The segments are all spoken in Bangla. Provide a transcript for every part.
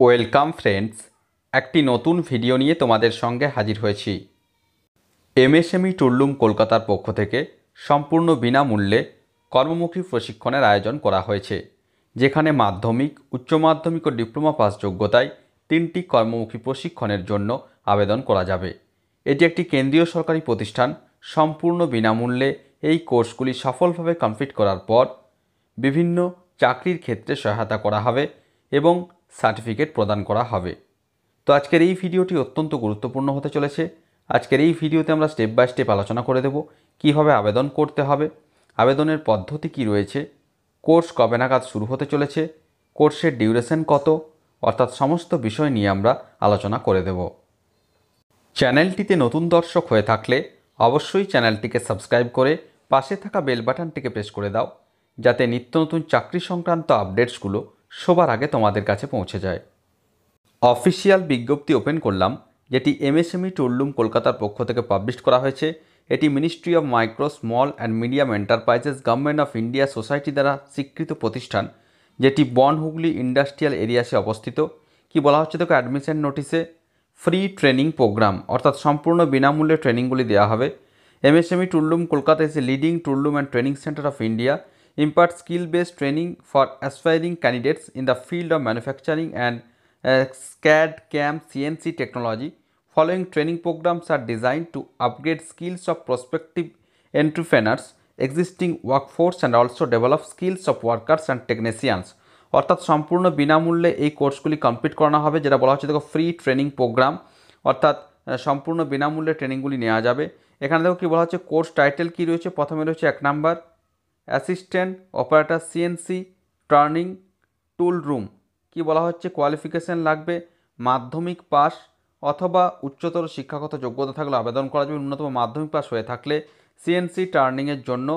ওয়েলকাম ফ্রেন্ডস, একটি নতুন ভিডিও নিয়ে তোমাদের সঙ্গে হাজির হয়েছি। এমএসএমই টুললুম কলকাতার পক্ষ থেকে সম্পূর্ণ বিনামূল্যে কর্মমুখী প্রশিক্ষণের আয়োজন করা হয়েছে, যেখানে মাধ্যমিক, উচ্চ মাধ্যমিক ও ডিপ্লোমা পাস যোগ্যতায় 3টি কর্মমুখী প্রশিক্ষণের জন্য আবেদন করা যাবে। এটি একটি কেন্দ্রীয় সরকারি প্রতিষ্ঠান। সম্পূর্ণ বিনামূল্যে এই কোর্সগুলি সফলভাবে কমপ্লিট করার পর বিভিন্ন চাকরির ক্ষেত্রে সহায়তা করা হবে এবং সার্টিফিকেট প্রদান করা হবে। তো আজকের এই ভিডিওটি অত্যন্ত গুরুত্বপূর্ণ হতে চলেছে। আজকের এই ভিডিওতে আমরা স্টেপ বাই স্টেপ আলোচনা করে দেব কীভাবে আবেদন করতে হবে, আবেদনের পদ্ধতি কী রয়েছে, কোর্স কবে নাগাদ শুরু হতে চলেছে, কোর্সের ডিউরেশন কত, অর্থাৎ সমস্ত বিষয় নিয়ে আমরা আলোচনা করে দেব। চ্যানেলটিতে নতুন দর্শক হয়ে থাকলে অবশ্যই চ্যানেলটিকে সাবস্ক্রাইব করে পাশে থাকা বেল বাটনটিকে প্রেস করে দাও, যাতে নিত্য নতুন চাকরি সংক্রান্ত আপডেটসগুলো সবার আগে তোমাদের কাছে পৌঁছে যায়। অফিসিয়াল বিজ্ঞপ্তি ওপেন করলাম, যেটি এমএসএমই টুললুম কলকাতার পক্ষ থেকে পাবলিশ করা হয়েছে। এটি ministry of micro, small and medium enterprises, government of India society দ্বারা স্বীকৃত প্রতিষ্ঠান, যেটি বনহুগলি ইন্ডাস্ট্রিয়াল এরিয়াসে অবস্থিত। কি বলা হচ্ছে দেখো, অ্যাডমিশন নোটিশে ফ্রি ট্রেনিং প্রোগ্রাম, অর্থাৎ সম্পূর্ণ বিনামূল্যে ট্রেনিংগুলি দেওয়া হবে। MSME tool room Kolkata is a leading tool room and training centre of India, impart skill-based training for aspiring candidates in the field of manufacturing and CAD, CAM, CNC technology. Following training programs are designed to upgrade skills of prospective entrepreneurs, existing workforce and also develop skills of workers and technicians. অর্থাৎ সম্পূর্ণ বিনামূল্যে এই কোর্সগুলি কমপ্লিট করানো হবে, যেটা বলা হচ্ছে দেখো ফ্রি ট্রেনিং প্রোগ্রাম, অর্থাৎ সম্পূর্ণ বিনামূল্যে ট্রেনিংগুলি নেওয়া যাবে। এখানে দেখো কী বলা হচ্ছে, কোর্স টাইটেল কী রয়েছে। প্রথমে রয়েছে 1 number assistant operator CNC turning tool room. কী বলা হচ্ছে, কোয়ালিফিকেশান লাগবে মাধ্যমিক পাস অথবা উচ্চতর শিক্ষাগত যোগ্যতা থাকলে আবেদন করা যাবে। ন্যূনতম মাধ্যমিক পাস হয়ে থাকলে সিএনসি টার্নিংয়ের জন্য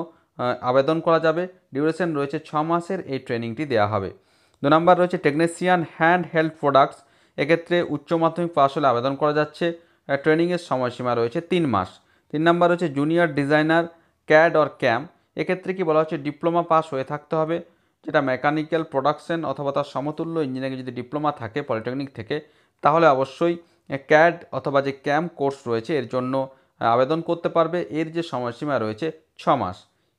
আবেদন করা যাবে। ডিউরেশন রয়েছে 6 মাসের এই ট্রেনিংটি দেওয়া হবে। 2 নাম্বার রয়েছে টেকনিশিয়ান হ্যান্ড হেল্ড প্রোডাক্টস। এক্ষেত্রে উচ্চ মাধ্যমিক পাস হলে আবেদন করা যাচ্ছে। ট্রেনিংয়ের সময়সীমা রয়েছে 3 মাস। 3 নাম্বার রয়েছে জুনিয়র ডিজাইনার ক্যাড অর ক্যাম। এক্ষেত্রে কি বলা হচ্ছে, ডিপ্লোমা পাস হয়ে থাকতে হবে, যেটা মেকানিক্যাল প্রোডাকশন অথবা তার সমতুল্য ইঞ্জিনিয়ারিং যদি ডিপ্লোমা থাকে পলিটেকনিক থেকে, তাহলে অবশ্যই ক্যাড অথবা যে ক্যাম কোর্স রয়েছে এর জন্য আবেদন করতে পারবে। এর যে সময়সীমা রয়েছে 6 মাস।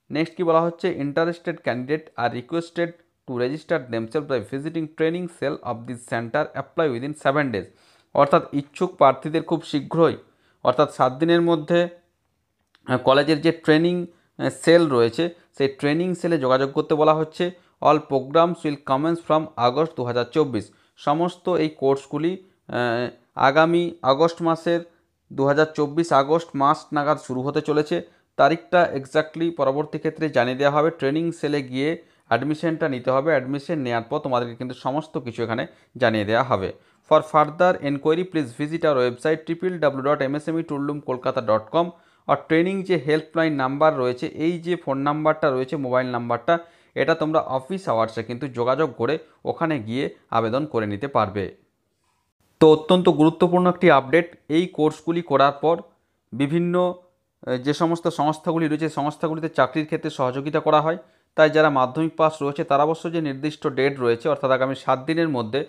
নেক্সট কি বলা হচ্ছে, ইন্টারেস্টেড ক্যান্ডিডেট আর requested to register themselves by visiting training cell of this centre, apply within 7 days। অর্থাৎ ইচ্ছুক প্রার্থীদের খুব শীঘ্রই, অর্থাৎ 7 দিনের মধ্যে কলেজের যে ট্রেনিং সেল রয়েছে সেই ট্রেনিং সেলে যোগাযোগ করতে বলা হচ্ছে। All programs will commence from August 2024। সমস্ত এই কোর্সগুলি আগামী আগস্ট মাসের 2024 আগস্ট মাস নাগাদ শুরু হতে চলেছে। তারিখটা এক্স্যাক্টলি পরবর্তী ক্ষেত্রে জানিয়ে দেওয়া হবে। ট্রেনিং সেলে গিয়ে অ্যাডমিশনটা নিতে হবে। অ্যাডমিশন নেওয়ার পর তোমাদেরকে কিন্তু সমস্ত কিছু এখানে জানিয়ে দেওয়া হবে। For further enquiry please visit our website www.msmeToollumkolkata.com। আর ট্রেনিং যে হেল্পলাইন নাম্বার রয়েছে, এই যে ফোন নাম্বারটা রয়েছে, মোবাইল নাম্বারটা, এটা তোমরা অফিস আওয়ার্সে কিন্তু যোগাযোগ করে ওখানে গিয়ে আবেদন করে নিতে পারবে। তো অত্যন্ত গুরুত্বপূর্ণ একটি আপডেট। এই কোর্সগুলি করার পর বিভিন্ন যে সমস্ত সংস্থাগুলি রয়েছে সংস্থাগুলিতে চাকরির ক্ষেত্রে সহযোগিতা করা হয়। তাই যারা মাধ্যমিক পাস রয়েছে তারা অবশ্য যে নির্দিষ্ট ডেট রয়েছে, অর্থাৎ আগামী 7 দিনের মধ্যে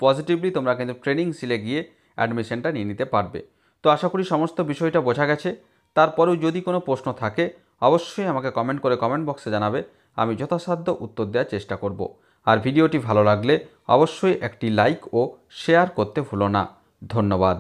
পজিটিভলি তোমরা কিন্তু ট্রেনিং সেলে গিয়ে অ্যাডমিশনটা নিয়ে নিতে পারবে। তো আশা করি সমস্ত বিষয়টা বোঝা গেছে। তারপরেও যদি কোনো প্রশ্ন থাকে অবশ্যই আমাকে কমেন্ট করে কমেন্ট বক্সে জানাবে, আমি যথাসাধ্য উত্তর দেওয়ার চেষ্টা করব। আর ভিডিওটি ভালো লাগলে অবশ্যই একটি লাইক ও শেয়ার করতে ভুলো না। ধন্যবাদ।